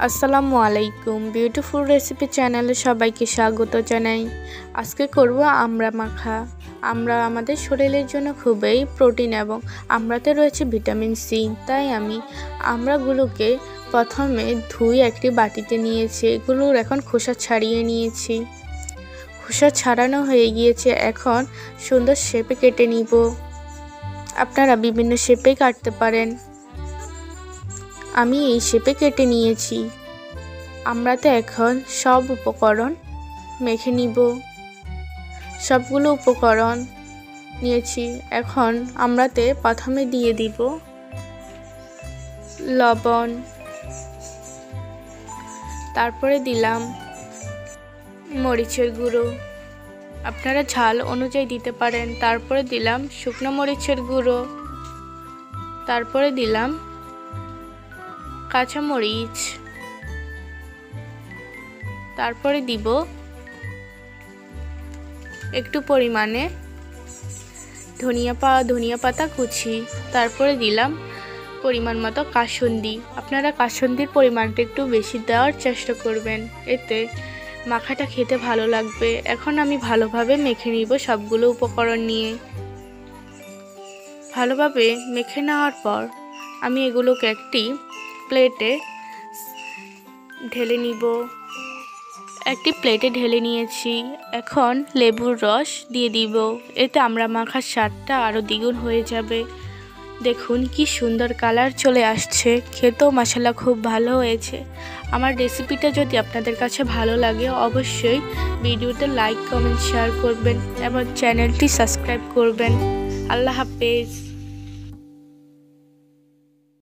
আসসালামু আলাইকুম। Beautiful recipe চ্যানেলে সবাইকে স্বাগত জানাই। আজকে করব আমড়া মাখা। আমড়া আমাদের শরীরের জন্য খুবই প্রোটিন এবং আমড়াতে রয়েছে ভিটামিন সি। তাই আমি আমড়াগুলোকে প্রথমে ধুয়ে একটি বাটিতে নিয়েছি। এগুলোর এখন খোসা ছাড়িয়ে নিয়েছি। খোসা ছাড়ানো হয়ে গিয়েছে, এখন সুন্দর শেপে কেটে নিব। আপনারা বিভিন্ন শেপে কাটতে পারেন। আমি এই শেপে কেটে নিয়েছি। আমরাতে এখন সব উপকরণ মেখে নিব। সবগুলো উপকরণ নিয়েছি। এখন আমরাতে প্রথমে দিয়ে দিব লবণ, তারপরে দিলাম মরিচের গুঁড়ো, আপনারা ঝাল অনুযায়ী দিতে পারেন। তারপরে দিলাম শুকনো মরিচের গুঁড়ো, তারপরে দিলাম কাঁচামরিচ, তারপরে দিব একটু পরিমাণে ধনিয়া পাতা কুচি, তারপরে দিলাম পরিমাণ মতো কাসুন্দি। আপনারা কাসুন্দির পরিমাণটা একটু বেশি দেওয়ার চেষ্টা করবেন, এতে মাখাটা খেতে ভালো লাগবে। এখন আমি ভালোভাবে মেখে নিব সবগুলো উপকরণ নিয়ে। ভালোভাবে মেখে নেওয়ার পর আমি এগুলোকে একটি প্লেটে ঢেলে নিব। একটি প্লেটে ঢেলে নিয়েছি। এখন লেবুর রস দিয়ে দিব, এতে আমরা মাখার স্বাদটা আরও দ্বিগুণ হয়ে যাবে। দেখুন কি সুন্দর কালার চলে আসছে, খেতেও মাশাআল্লাহ খুব ভালো হয়েছে। আমার রেসিপিটা যদি আপনাদের কাছে ভালো লাগে অবশ্যই ভিডিওতে লাইক, কমেন্ট, শেয়ার করবেন এবং চ্যানেলটি সাবস্ক্রাইব করবেন। আল্লাহ হাফেজ।